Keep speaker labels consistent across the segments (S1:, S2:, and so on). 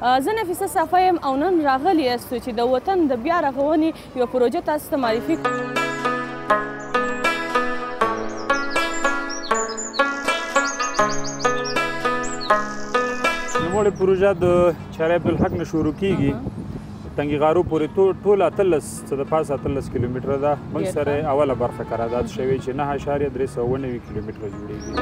S1: زه نفیسه صفا یم او نن راغلي یاستو چې د وطن د بیا رغونې یوه پروژه تاسو ته معرفي
S2: نوموړې پروژه د چارې عبدالحق نه شروع کیږي تنګي غارو پورې ټول 18 څه د پاسه 18 کیلومتره ده موږ سره اوله برخه قرارداد شوې چې 9.399 کیلومتره جوړیږي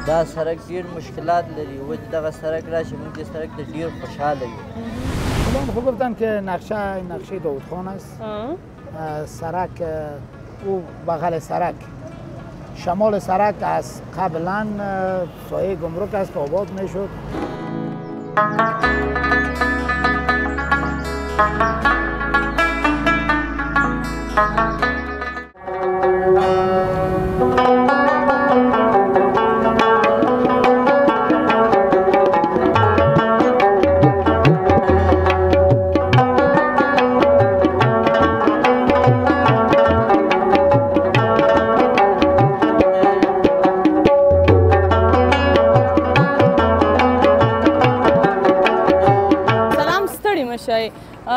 S3: دا سړک ډېر مشکلات لري و چې دغه سړک راشي موږ دې سړک ته ډېر خوشحاله یو
S4: خب گفتن که نقشه داود خان است سرک او بغل سرک شمال سرک از قبلا سایه گمرک است که آباد میشد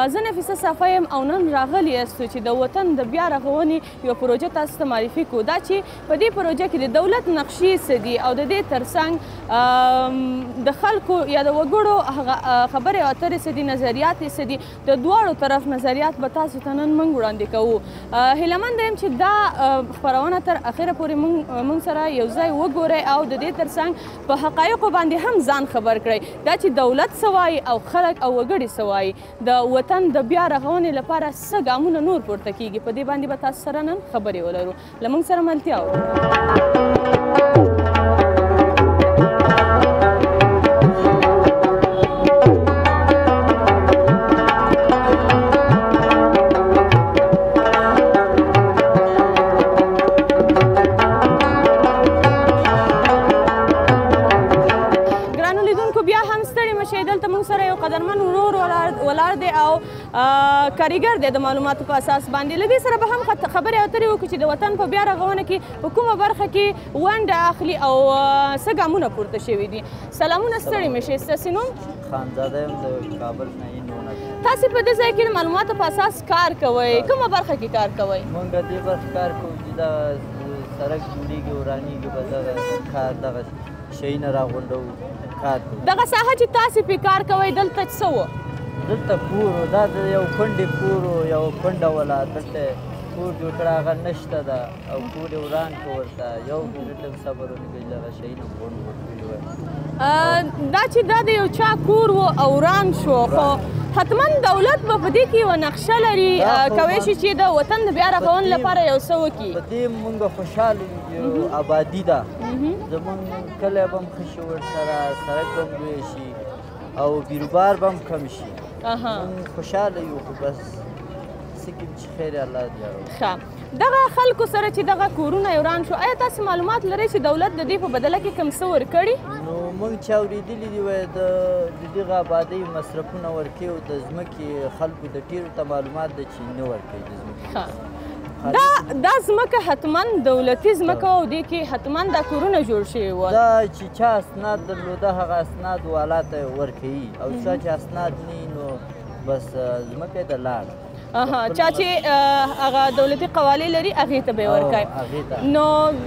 S1: زه نفیسه صفا یم او نن راغلي یاستو چې د وطن د بیا رغونې یوه پروژه تاسو ته معرفي کړو دا چې په دې پروژه کې د دولت نقشې څه دي او د دې ترڅنګ د خلکو یا د وګړو هغه خبرې اترې څه دي نظریات یې څه دي د دواړو طرف نظریات به تاسو ته نن موږ وړاندې کوو هیله یم چې دا خپرونه تر اخره پورې موږ سره یو ځای وګورئ او د دې ترڅنګ په حقایقو باندې هم ځان خبر کړئ دا چې دولت څه وایي او خلک او وګړي څه وایي د وطن د بیا رغونې لپاره څه ګامونه نور پورته کیږي په دې باندې به تاسو سره نن خبرې ولرو له موږ سره ملتیا وکړو قدرمن ورور ولاړ دی او کاریګر دی د معلوماتو په اساس باندې له دې سره به هم خبرې اترې وکړو چې د وطن په بیا رغونه کې په کومه برخه کې ونډه اخلي او څه ګامونه پورته شوي دي سلامونه ستړي مه شئ ستاسې نوم
S3: خانزاده یم د کابل نه
S1: تاسې په دې ځای کې د معلوماتو په اساس کار کوئ کومه برخه کې کار کوئ
S3: موږ دې برخه کار کوو چې دغه سړک جوړېږي ورانېږي به دغه کار دغه شیونه راغونډوو
S1: دغه ساحه چې تاسې پې کار کوئ دلته څه وه
S3: دلته کور و دا د یو کونډې کور و یو کونډه وله دلته کور جوړ کړه هغه نشته ده او کور یې وران کړه ورته یو منټ لږ صبر ونکړي دغه شیونه غونډ ورکړي وای
S1: دا چې دا د یو چا کور و او وران شو خو حتما دولت به په دې کې یوه نقشه لري کولی شي چې د وطن د بیا رغونې لپاره یو څه وکړي
S3: په دې مونږ خوشحاله یو آبادي ده زمونږ کلی به هم ښه شي ورسره سړک به هم لوی شي او بیروبار به هم کم شي مونږ خوشحاله یو خو بس څه کوي چې خیر الله دې
S1: ښه دغه خلکو سره چې دغه کورونه یې وران شو آیا تاسې معلومات لرئ چې دولت د دې په بدله کې کوم څه ورکړي
S3: نو موږ چې اورېدلي دي وایي د دغه آبادۍ مصرفونه ورکوي او د ځمکې خلکو د ډېرو ته معلومات ده چې نه ورکوي د ځمکې
S1: دا ځمکه حتما دولتي ځمکه او دې کې حتما دا کورونه جوړ شوي وو
S3: دا چې چا اسناد درلوده هغه اسناد والا ته ورکوي او چا چې اسناد نه نو بس ځمکه یې د لاړه
S1: چا چې هغه دولتي قواله لري هغې ته به یې ورکوي نو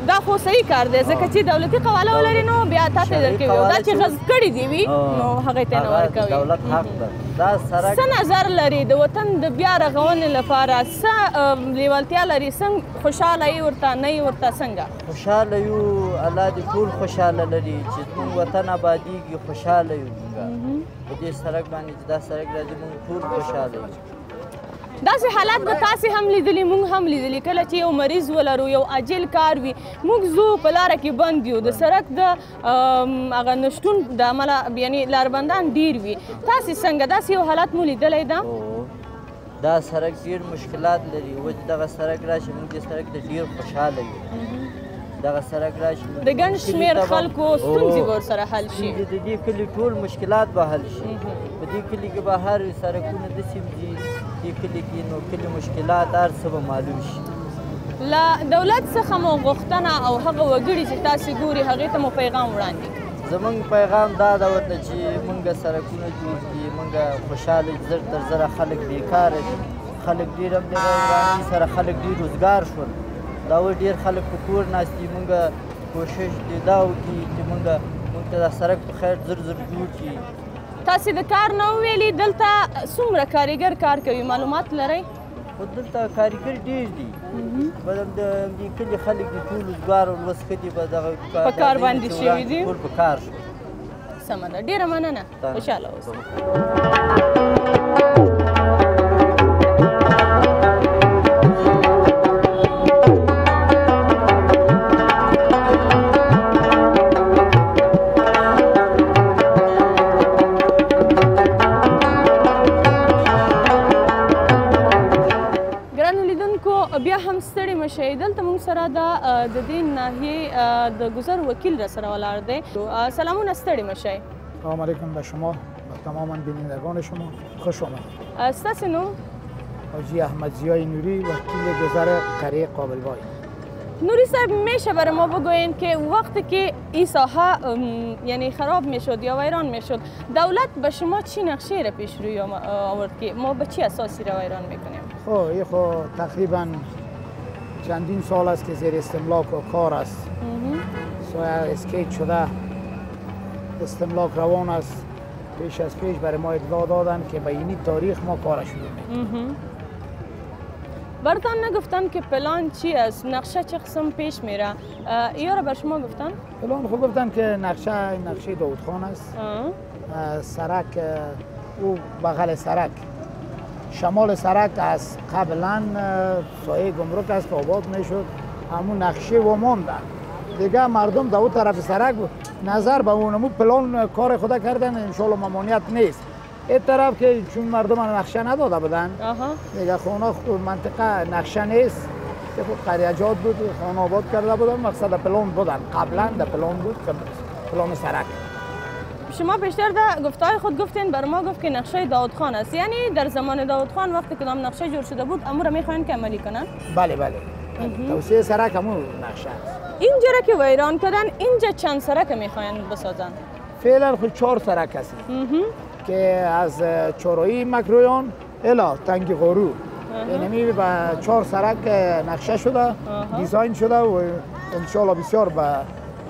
S1: دا خو صحیح کار دی ځکه چې دولتي قواله ولري نو بیا تا ته درکوي او دا چې غصب کړي دي وي نو هغې ته نه ورکوي څه نظر لري د وطن د بیا رغونې لپاره څه لیوالتیا لري څنګه خوشحاله یې ورته نه یې ورته څنګه
S3: خوشحاله یو الله دې ټول خوشحاله لري چې زموږ وطن آبادېږي خوشحاله یو مونږ په دې سړک باندې چې دا سړک راځي مونږ ټول خوشحاله یو
S1: داسې حالات به تاسې هم لیدلي موږ هم لیدلي کله چې یو مریض ولرو یو عاجل کار وي موږ ځو په لاره کې بند یو د سړک د هغه نشتون د امله یعنې لاربندان ډېر وي تاسې څنګه داسې یو حالات مو لیدلی ده
S3: دا سړک ډېر مشکلات لري و چې دغه سړک راشي موږ دې سړک ته ډېر خوشحاله یو دغه سړک راشي
S1: د ګڼ شمېر خلکو ستونزې به ورسره حل شي
S3: د دې کلي ټول مشکلات به حل شي په دې کلي کې به هر سړکونه داسې دي دې کلي کې نو کلي مشکلات هر څه به معلوم شي
S1: له دولت څخه مو غوښتنه او هغه وګړي چې تاسې ګوري هغې ته مو پیغام وړاندې
S3: زمونږ پیغام دا ده ورته چې مونږ سړکونه جوړ کړي مونږ خوشحاله زر تر زره خلک بیکاره دي خلک ډېر هم د ورانۍ سره خلک ډېر روزګار شول دا اوس ډېر خلک په کور ناست دي مونږ کوشش دې دا وکړي چې مونږ ته دا سړک په خیر زر زر جوړ کړي
S1: تاسې د کار نه وویلي دلته څومره کارګر کار کوي معلومات لرئ
S3: خو دلته کارګر ډېر دي به د دې کلي خلک دي ټول روزګار او لوست ښه دي به دغه
S1: په کار باندې شوي دي
S3: ټول په کار شو
S1: سمه ده ډېره مننه خوشحاله اوسئ بیا هم ستړي مشئ دلته موږ سره د دې ناحیې د گذر وکیل را سره ولاړ دی سلامونه ستړي مشئ
S4: سلام علیکم به شما و تمام بینندگان شما خوش آمد
S1: ستاسو نوم
S4: حاجی احمد ضیای نوری وکیل گذر قریه قابلبای
S1: نوری صاحب میشه برای ما بگوین که وقتی که این ساحه یعنی خراب میشد یا ویران میشد دولت به شما چی نقشه را پیش روی آورد که ما به چی اساسی را ویران میکنیم
S4: خب این خب تقریبا چندین سال است که زیر استملاک و کار است سایه اسکیت شده استملاک روان است پیش از پیش برای ما اطلاع دادن که به این تاریخ ما کارش شروع میکنیم
S1: برتان نگفتن که پلان چی است نقشه چه قسم پیش میره یا را بر شما گفتن
S4: پلان خود گفتن که نقشه داودخان است سرک او بغل سرک شمال سرک از قبلا سایه گمرک است که آباد میشد همون نقشه و ماندن دیگه مردم در اون طرف سرک نظر به اونمو پلان کار خدا کردن انشالله ممانعت نیست این طرف که چون مردم نقشه نداده بودن دیگه خونه منطقه نقشه نیست که خود قریجات بود خانه آباد کرده بودن مقصد پلان بودن قبلا در پلان بود که پلان سرک
S1: شما بیشتر در گفتهای خود گفتین بر ما گفت که نقشه داودخان است یعنی در زمان داودخان وقتی کدام نقشه جور شده بود امور میخواین که عملی کنن
S4: بله توسعه سرک همون نقشه است
S1: اینجا را که ویران کردن اینجا چند سرک میخواین بسازن
S4: فعلا خود 4 سرک هست که از چهارراهی مکرویان الی تنگی غارو یعنی با 4 سرک نقشه شده دیزاین شده و انشالله بسیار به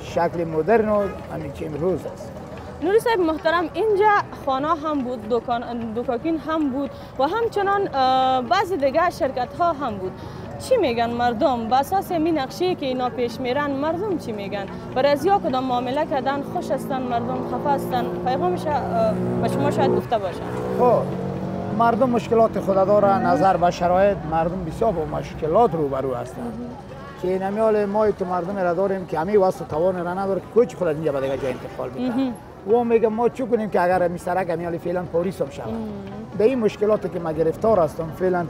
S4: شکل مدرن و همین که امروز است
S1: نوری صاحب محترم اینجا خانه هم بود دکاکین هم بود و همچنان بعضی دیگه شرکت ها هم بود چی میگن مردم با اساس این نقشه که اینا پیش میرن مردم چی میگن برای از یا کدام معامله کردن خوش هستن مردم خفه هستن پیغامش به شما شاید گفته باشن
S4: خب مردم مشکلات خود داره نظر به شرایط مردم بسیار با مشکلات روبرو هستند که نمیال ما تو مردم را داریم که همه واسه توان را نداره که کوچ خود اینجا به دیگه جای انتقال بده و میگم ما چی کنیم که اگر می سرک همیال فعلا پاریس هم شود در این مشکلاتی که ما گرفتار هستم فعلا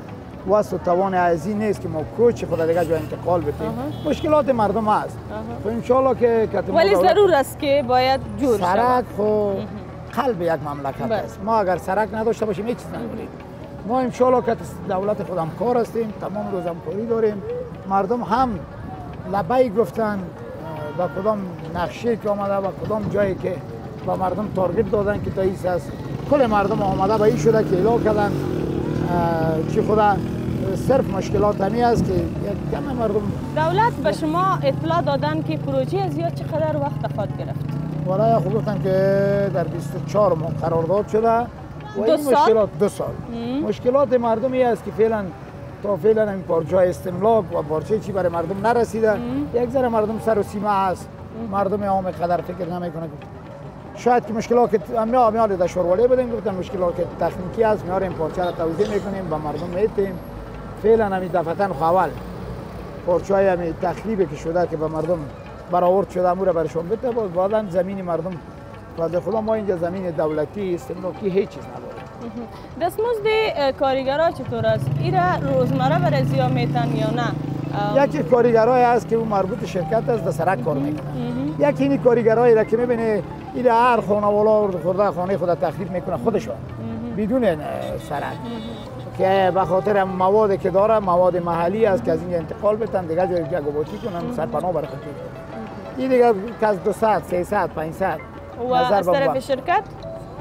S4: واسه توان ازی نیست که ما کوچ خود دیگه جای انتقال بدیم مشکلات مردم هست تو ان شاء الله که
S1: ولی ضرور است که باید جور شود
S4: سرک خو قلب یک مملکت است ما اگر سرک نداشته باشیم هیچ چیز نداریم ما ان شاء الله که دولت خود همکار هستیم تمام روز همکاری داریم مردم هم لبی گفتن و کدام نقشه که آمده و کدام جایی که با مردم تارگت دادن که تا ایست است کل مردم آمده به این شده که اعلام کردن که خدا صرف مشکلات همی است که یک کم مردم
S1: دولت به شما اطلاع دادن که پروژه از یا چقدر وقت خواهد گرفت
S4: والا خوب گفتن که در 24 ماه قرارداد شده و این مشکلات 2 سال مشکلات مردمی است که فعلا تا فعلا این پارچه استملاک و پارچه چی برای مردم نرسیده یک ذره مردم سر و سیمه است مردم عام قدر فکر نمیکنه شاید که مشکلات امیال در شوروالی بدیم گفتن مشکلات تکنیکی است میاریم پارچه را توضیح میکنیم با مردم میتیم فعلا همین دفعتاً اول پارچه های همین تخریبی که شده که به مردم برآورد شده امور برشون بده بعداً زمین مردم و خدا ما اینجا زمین دولتی استملاکی هیچ چیز نداریم
S1: دستمزد کارگرها چطور است؟ ایرا روزمره برای زیا میتن یا نه؟
S4: یکی کارگرای است که اون مربوط شرکت است در سرک کار میکنه یکی این کارگرایی را که میبینه این هر خانوالا خورده خانه خود تخریب میکنه خودشون بدون سرک که به خاطر موادی که داره مواد محلی است که از اینجا انتقال بدن دیگه جای دیگه گبوتی کنن سرپناه برخطی کنن. این دیگه که از 200 300 500
S1: و از طرف شرکت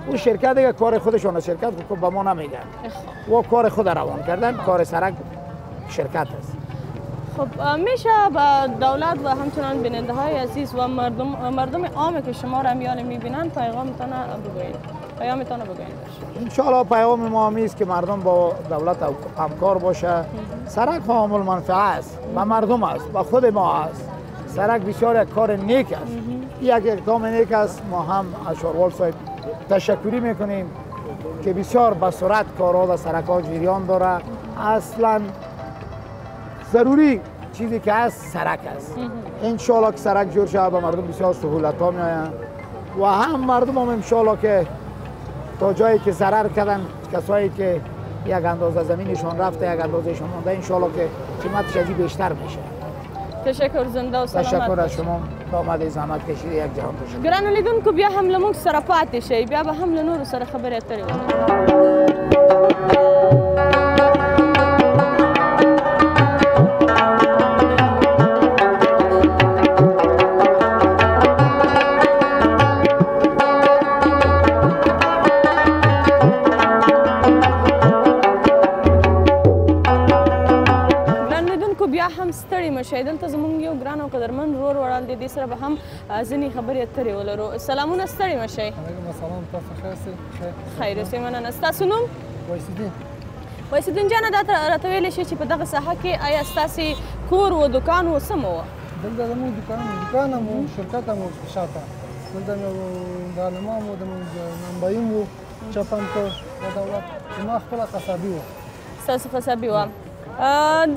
S4: او شرکت دیگه کار خودشون شرکت به ما نمیگن و کار خود روان کردن کار سرک شرکت است.
S1: خب میشه با دولت و همچنان بیننده های عزیز و مردم عام که شما را میان میبینن پیغامتان بگویید ان شاء الله پیام ما است که مردم با دولت همکار باشه.
S4: سرک عام المنفعه است و مردم است و خود ما است. سرک بسیار یک کار نیک است. یک اقدام نیک است. ما هم از شاروال صاحب تشکری میکنیم که بسیار به سرعت کارها و سرک ها جریان داره. اصلا ضروری چیزی که هست سرک است. ان شاء الله که سرک جور شود به مردم بسیار سهولت ها میآیند و هم مردم هم ان شاء الله که تا جایی که ضرر کردن کسایی که یک اندازه زمینشون رفته یک اندازهشون مونده ان شاء الله که قیمتش از بیشتر میشه.
S1: تشکر زنده و سلامت.
S4: تشکر از شما که آمده زحمت کشیدید. یک جهان تشکر.
S1: ګرانو لیدونکو بیا هم له موږ سره پاتې شئ بیا به هم له نورو سره خبرې اترې وکړو. هم ستړي مشئ دلته زموږ یو ګران او قدرمن ورور وړاندې دې سره به هم ځینې خبرې اترې ولرو. سلامونه ستړي مشئ.
S5: علیکم السلام تاسو ښه یاست؟
S1: خیر اوسئ مننه. ستاسو نوم؟
S5: ویسدین.
S1: ویسدین جانه دا راته ویلی شئ چې په دغه ساحه کې آیا ستاسې کور و دکان و څه مو وه؟
S5: دلته زموږ دکان هم و شرکت هم و شاته دلته مې د عالمان و د منبعیم و چپم کړ د دولت زما خپله قصابي وه.
S1: ستاسو قصابي وه.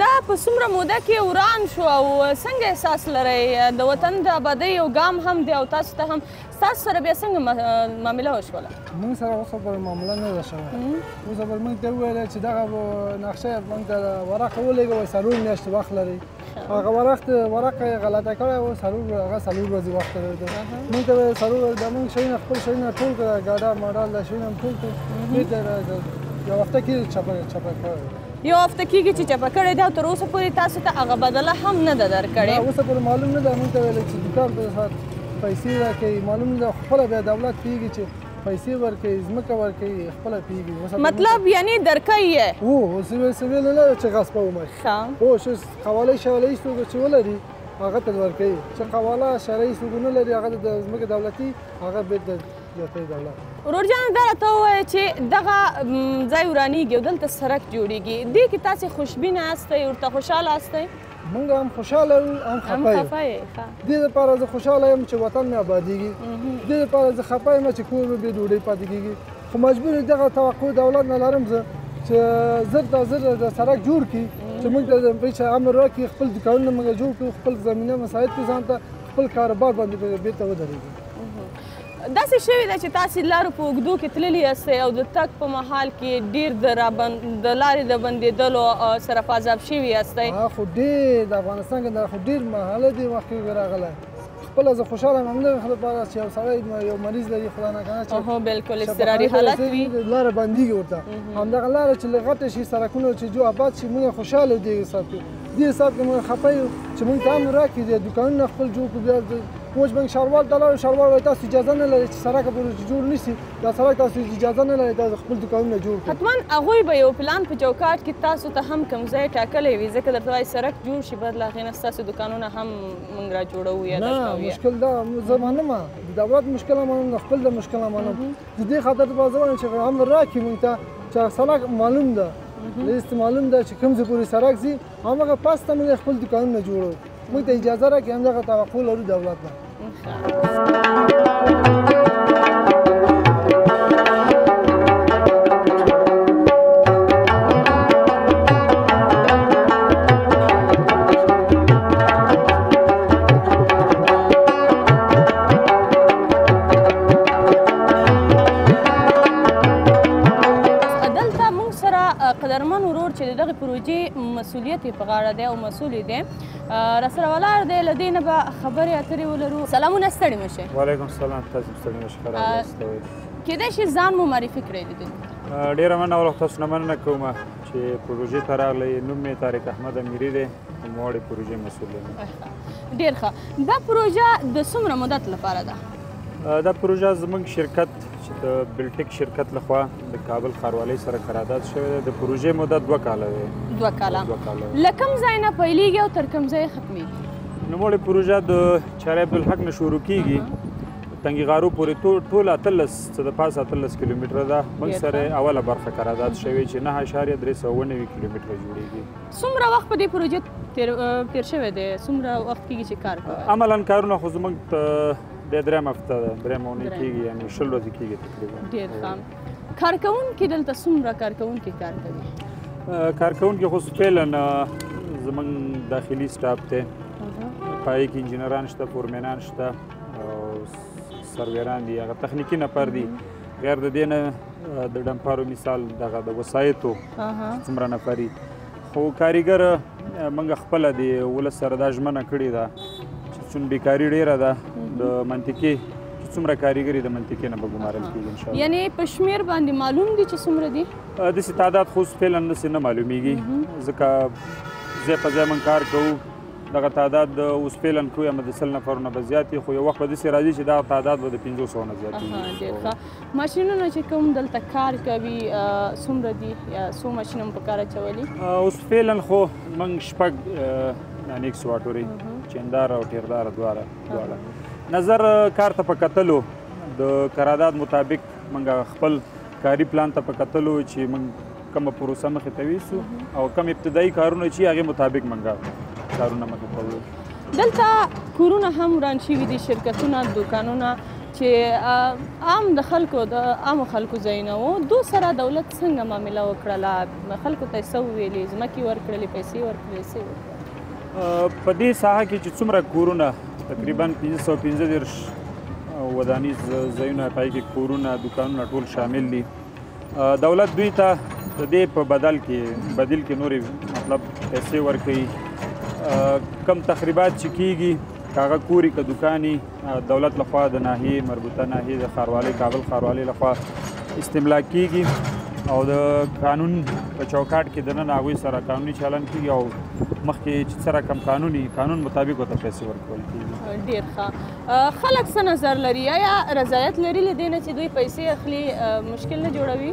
S1: دا په څومره موده کې وران شو او څنګه احساس لرئ د وطن د آبادۍ یو ګام هم دی او تاسو ته هم ستاسو سره بیا څنګه معامله وشوله؟
S5: موږ سره اوس پورې معامله نه ده شوې. اوس پورې موږ ته وویل چې دغه نقشه موږ ته ورقه ولېږه څلور میاشتې وخت لري. هغه ورقه یې غلطه کړې وه هغه څلور ورځې وخت درلوده. موږ ته ویل څلور ورځې موږ شیونه خپل شیونه ټول کړه ګاډه ماډل دا شیونه هم ټول کړو بېرته یو هفته کې چپه کړی.
S1: یو هفته کېږي چې چپه کړی دی او تر اوسه پورې تاسو ته هغه بدله هم نه ده درکړې؟
S5: اوسه پورې معلوم نه ده. موږ ته ویل چې دوکان ته پیسې راکوي معلوم نه ده. خپله بیا دولت پوهېږي چې پیسې ورکوي ځمکه ورکوي خپله پوهېږي.
S1: مطلب یعنی درکوي یې؟
S5: هو اوس ویل نه ده چې غصبه ومه. هو قواله شواله څوک چې ولري هغه ته ورکوي چې قواله شرعي څوک نه لري هغه د ځمکې دولتي هغه بېرته زیاتوي دولت.
S1: ورور جان دا راته ووایه چې دغه ځای ورانېږي او دلته سړک جوړېږي دې کې تاسې خوشبینه یاستئ ورته خوشحاله یاستئ؟
S5: موږ هم خوشحاله یو هم خفه یو. دې دپاره زه خوشحاله یم چې وطن مې ابادېږي. دې دپاره زه خفه یم چې کور مې بې ډوډۍ پاتې کېږي. خو مجبور دغه توقع دولت نه لرم زه چې زر تا زر د سړک جوړ کړي چې موږ ته پیسې امر راکړي خپل دوکانونه موږ جوړ کړو خپل زمینه مساعد کړو ځان ته خپل کاروبار باندې بېرته ودرېږو.
S1: داسې شوې ده چې تاسې لارو په اوږدو کې تللي یاستئ او د تګ په مهال کې ډېر د لارې د بندېدلو سره فاذاب شوي یاستئ؟
S5: خو ډېر د افغانستان کې دا خو ډېر مرحله دې وخت کې راغلی. خپله زه خوشحاله یم همدغه لپاره چې یو سړی یو مریض لري خدا نکنه چې
S1: بالکل اضطراري حالت وي
S5: لاره بندېږي ورته همدغه لاره چې غټه شي سړکونه چې جو آباد شي موږ خوشحاله دې حساب کې دې حساب کې موږ خفه یو چې موږ ته امر راکړي د دوکانونه خپل جوړ کړو. بیا موږ بنک شاروال ته لاړو شاروال وایي تاسو اجازه نه لرئ چې سړک پورې جوړ نه شي دا سړک تاسو اجازه نه لرئ تاسو خپل دوکانونه جوړ کړئ.
S1: حتما هغوی به یو پلان په چوکاټ کې تاسو ته هم کوم ځای ټاکلی وي ځکه درته وایي سړک جوړ شي بعد له هغې نه ستاسو دوکانونه هم موږ را جوړوو یا
S5: نه مشکل دا زه منم د دولت مشکل هم منم د خپل د مشکل هم منم د دې خاطر به زه وایم چې امر راکړي موږ ته چې سړک معلوم ده لیست معلوم ده چې کوم ځای پورې سړک ځي هماغه پاس ته موږ خپل دوکانونه جوړوو. موږ ته اجازه راکړي همدغه توقع لرو دولت نه.
S1: قدرمن ورور چې د دغې پروژې مسؤلیت یې په غاړه دی او مسؤل دی راسره ولاړ دی له دې نه به خبرې اترې ولرو. سلامونه ستړي مه شئ.
S2: وعلیکم السلام تاسو ستړي مه شئ ښه راغلاست.
S1: کېدای شي ځان مو معرفي کړی دی.
S2: ډېره مننه او تاسو نه مننه کوم چې چې پروژې ته راغلی نوم مې طارق احمد امیري دی نوموړی پروژې مسؤل یم.
S1: ډېر ښه. دا پروژه د څومره مدت لپاره ده؟
S2: دا پروژه زموږ شرکت چې د بلټیک شرکت لخوا د کابل ښاروالۍ سره قرارداد شوی دی. د پروژې مدت 2 کاله دی.
S1: 2 کاله. له کوم ځای نه پیلېږي او تر کوم ځای ختمېږي؟
S2: نوموړې پروژه د چارې عبدالحق نه شروع کېږي تنګي غارو پورې ټول 18 څه د پاسه 18 کیلومتره ده. موږ سره اوله برخه قرارداد شوې چې 9.399 کیلومتره جوړېږي.
S1: څومره وخت په دې پروژې تیر شوی دی؟ څومره وخت کېږي چې کار کوئ؟
S2: عملاً کارونه خو زموږ د 3 هفته ده، 3 مونې کېږي، یعنې 20 ورځې کېږي تقریبا.
S1: ډېر ښه. کارکوونکي دلته څومره کارکوونکي کار کوي؟
S2: کارکوونکي خو فعلاً زموږ داخلي سټاف دی، پای کې انجینران شته، فورمینان شته او سرویران دي، هغه تخنیکي نفر دي. غیر د دې نه د ډمپارو مثال دغه د وسایطو څومره نفري، خو کاریګر موږ خپله د ولس سره دا ژمنه کړې ده چې څومره بیکاري ډېره ده د منطقې چې څومره کاریګري د منطقې نه به ګمارل کېږي انشاءالله.
S1: یعنې په شمېر باندې معلوم دي چې څومره دي؟
S2: داسې تعداد خو فعلا داسې نه معلومیږي، ځکه ځای په ځای موږ کار کوو. دغه تعداد اوس فعلا کوو یم د 100 نفرونه به زیات وي، خو یو وخت به داسې راځي چې دغه تعداد به د 500 نه زیات وي.
S1: ډېر ښه. ماشینونه چې کوم دلته کار کوي څومره دي یا څو ماشین هم په کار اچولي؟
S2: اوس فعلا خو موږ 6 ایکسواتوري چیندار او ټیردار دواړه نظر کار ته په کتلو د قرارداد مطابق موږ خپل کاري پلان ته په کتلو چې موږ کومه پروسه مخې ته ویسو او کوم ابتدایي کارونه چې هغې مطابق موږ کارونه مخې ته وړو.
S1: دلته کورونه هم وران شوي دي، شرکتونه، دوکانونه چې عام د خلکو د عامو خلکو ځایونه وو. دو سره دولت څنګه معامله وکړله؟ خلکو ته یې څه وویلې؟ ځمکې ورکړلې، پیسې ورکړلې، څه وکړل؟
S2: په دې ساحه کې چې څومره کورونه تقریبا 515 ودانیز ځایونه پای کې کورونه دوکانونه ټول شامل دي. دولت دوی ته د دې په بدل کې نورې مطلب پیسې ورکوي. کم تخریبات چې کېږي هغه کوري که دوکاني دولت لخوا د ناحیې مربوطه ناحیې د ښاروالۍ کابل ښاروالۍ لخوا استملا کېږي او د قانون په چوکاټ کې دننه هغوی سره قانوني چلن کېږي او مخکې چې سره کم قانون مطابق ورته پیسې ورکول کېږي.
S1: ډېر ښه. خلک څه نظر لري؟ آیا رضایت لري له دې نه چې دوی پیسې اخلي مشکل نه جوړوي؟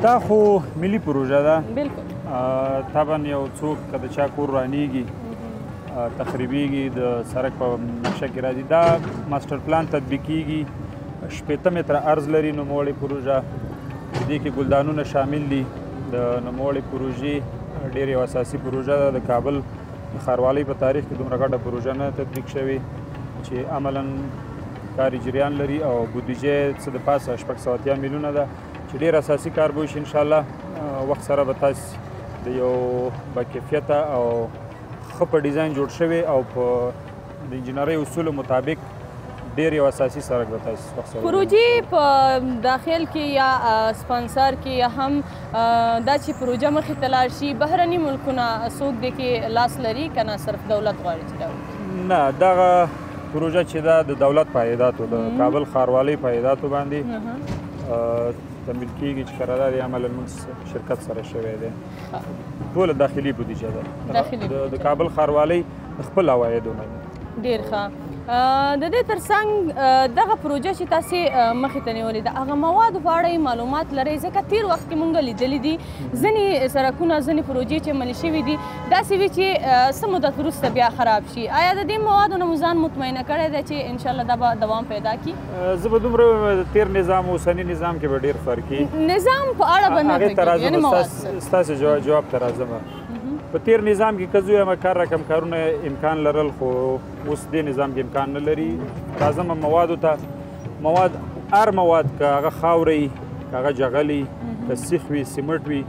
S2: دا خو ملي پروژه ده.
S1: بلکل.
S2: طبعا یو څوک که د چا کور رانیږي تخریبیږي د سړک په نقشه کې راځي، دا ماسټر پلان تطبیقیږي. 80 متره عرض لري نوموړې پروژه، په دې کې ګلدانونه شامل دي. د نوموړې پروژې ډېر یو اساسي پروژه ده. د کابل ښاروالۍ په تاریخ کې دومره غټه پروژه نه تطبیق شوې چې عملاً کاري جریان لري او بودیجه څه د پاسه 680 میلیونه ده چې ډېر اساسي کار به وشي انشاءالله. وخت سره به تاسې د یو باکیفیته او ښه په ډیزاین جوړ شوی او په د انجینرۍ اصولو مطابق ډېر یو اساسي سړک به تاسې وخت سره
S1: پروژې په داخل کې یا سپانسر کې یا هم دا چې پروژه مخې ته لاړ شي بهرني ملکونه څوک دی کې لاس لري که نه صرف دولت غواړي چې دا وکړي؟
S2: نه، دغه پروژه چې ده د دولت په عایداتو د کابل ښاروالۍ په عایداتو باندې تمویل کېږي چې قرارداد یې عملاً موږ شرکت سره شوی دی. ټوله داخلي بودیجه ده د کابل ښاروالۍ د خپل عوایدو نه ده.
S1: ډېر ښه. د دې ترڅنګ دغه پروژه چې تاسې مخې ته نیولې ده هغه موادو په اړه یې معلومات لرئ؟ ځکه تېر وخت کې مونږ لیدلي دي ځینې سړکونه ځینې پروژې چې عملي شوي دي داسې وي چې څه مدت وروسته بیا خراب شي. آیا د دې موادو نه مو ځان مطمئنه کړی دی چې انشاءالله دا به دوام پیدا کړي؟
S2: زه به دومره د تېر نظام او اوسني نظام کې به ډېر فرق وي.
S1: نظام په اړه به نه پوهېږم، یعنې مواد
S2: ستاسې جواب ته راځم. په تیر نظام کې که زه ویم کار رقم کارونه امکان لرل خو اوس دې نظام کې امکان نه لري. راځم موادو ته، هر مواد که هغه خاوره وي، که هغه جغل وي، که سیخ وي، سیمټ وي،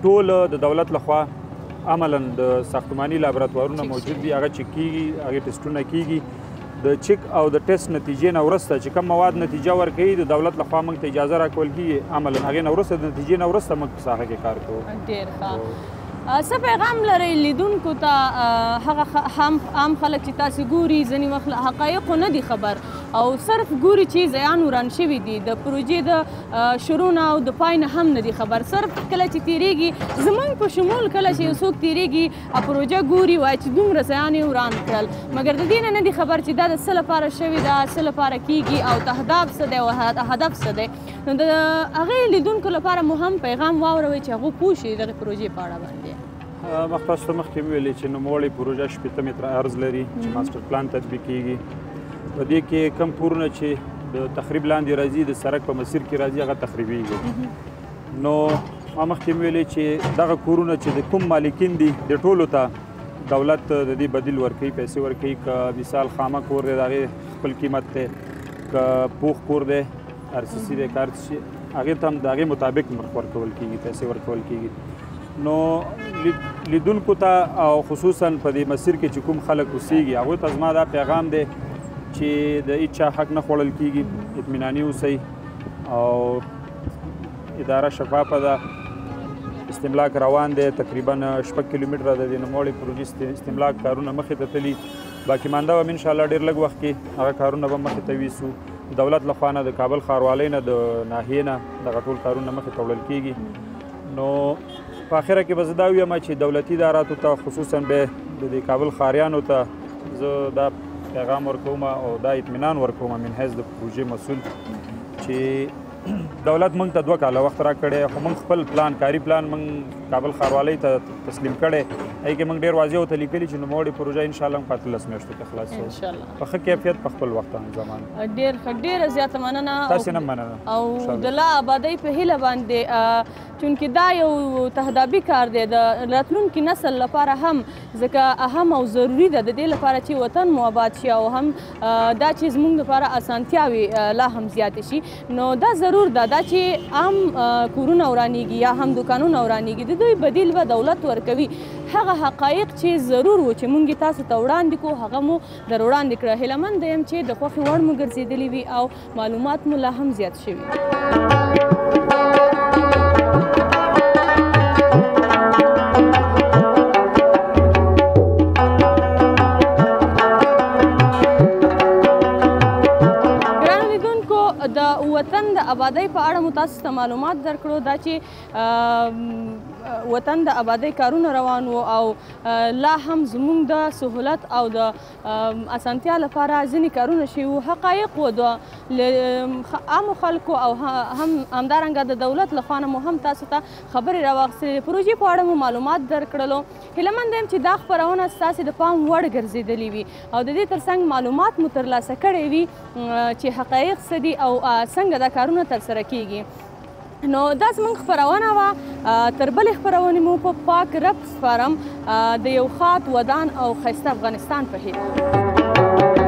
S2: ټول د دولت لخوا عملاً د ساختماني لابراتوارونه موجود دي، هغه چک کېږي، هغې ټسټونه کېږي. د چک او د ټسټ نتیجې نه وروسته چې کوم مواد نتیجه ورکوي د دولت لخوا موږ ته اجازه راکول کېږي عملاً هغې نه وروسته د نتیجې نه وروسته موږ په ساحه کې کار کوو.
S1: ډېر ښه. څه پیغام لرئ لیدونکو ته هغه عام خلک چې تاسې ګوري ځینې وخت له حقایقو نه دي خبر او صرف ګوري چې ځایان وران شوي دي د پروژې د شروع نه او د پای نه هم نه دي خبر صرف کله چې تیریږي زموږ په شمول کله چې یو څوک تیریږي پروژه ګوري وایي چې دومره ځایان یې وران کړل مګر د دې نه دي خبر چې دا د څه لپاره شوي ده څه لپاره کیږي او تهداب څه دی او هدف څه دی نو د هغې لیدونکو لپاره مو هم پیغام واوروئ چې هغوی پوه شي دغې پروژې په اړه باندې
S2: مخ تاسو ته مخکې مې ویلې چې نوموړې پروژه 80 متره عرض لري چې ماسټر پلان تطبیق کیږي په دې کې کم کورونه چې د تخریب لاندې راځي د سړک په مسیر کې راځي هغه تخریبیږي نو ما مخکې مې ویلې چې دغه کورونه چې د کوم مالکین دي د ټولو ته دولت د دې بدیل ورکوي پیسې ورکوي که مثال خامه کور دی د هغې خپل قیمت دی که پوخ کور دی RCC دی که هر څه هغې ته هم د هغې مطابق نرخ ورکول کېږي پیسې ورکول کېږي نو لیدونکو ته او خصوصا په دې مسیر کې چې کوم خلک اوسېږي هغوی ته زما دا پیغام دی چې د هېچا حق نه خوړل کېږي اطمیناني اوسئ او اداره شفافه ده استملاک روان دی تقریبا 6 کیلومتره د دې نوموړې پروژې استملاک کارونه مخې ته تلي باقي مانده به م انشاءالله ډېر لږ وخت کې هغه کارونه به مخې ته ویسو دولت لخوا نه د کابل ښاروالۍ نه د ناحیې نه دغه ټول کارونه مخې ته وړل کېږي نو په اخره کې به زه دا ویم چې دولتي اداراتو ته خصوصا به د دې کابل ښاریانو ته زه دا پیغام ورکوم او دا اطمینان ورکوم من حیث د پروژې مسؤل چې دولت موږ ته 2 کاله وخت راکړی خو موږ خپل پلان کاري پلان موږ کابل ښاروالۍ ته تسلیم کړی هغې کې موږ ډېر واضح ورته لیکلي چې نوموړې پروژه انشاءالله موږ په 13 میاشتو کې خلاصوو په ښه کیفیت په خپل وخت زمان
S1: ډېره زیاته مننه
S2: تاسې نه مننه
S1: او د لا آبادۍ په هیله باندې چونکې دا یو تهدابي کار دی د راتلونکي نسل لپاره هم ځکه اهم او ضروري ده د دې لپاره چې وطن مو آباد شي او هم دا چې زموږ لپاره اسانتیاوې لا هم زیاتې شي نو دا ضرور ده دا چې عام کورونه ورانېږي یا هم دوکانونه ورانېږي د دوی بدیل به دولت ورکوي هغه حقایق چې ضرور و چې موږ تاسو ته وړاندې کړو هغه مو در وړاندې کړه هیله منده یم چې د خوښې وړ مو ګرځېدلي وي او معلومات مو لا هم زیات شوي د وطن د آبادۍ په اړه مو تاسو ته معلومات درکړو دا چې وطن د آبادۍ کارونه روان وو او لا هم زموږ د سهولت او د اسانتیا لپاره ځینې کارونه شوي وو حقایق و د عامو خلکو او هم همدارنګه د دولت لخوا نه مو هم تاسو ته خبرې راواخیستلې د پروژې په اړه مو معلومات درکړلو هیله منده یم چې دا خپرونه ستاسې د پام وړ ګرځېدلې وي او د دې ترڅنګ معلومات مو ترلاسه کړی وي چې حقایق څه دي او څنګه دا کارونه ترسره کیږي نو دا زموږ خپرونه وه تر بلې خپرونې مو په پاک رب سپارم د یو ښاد ودان او ښایسته افغانستان په هیله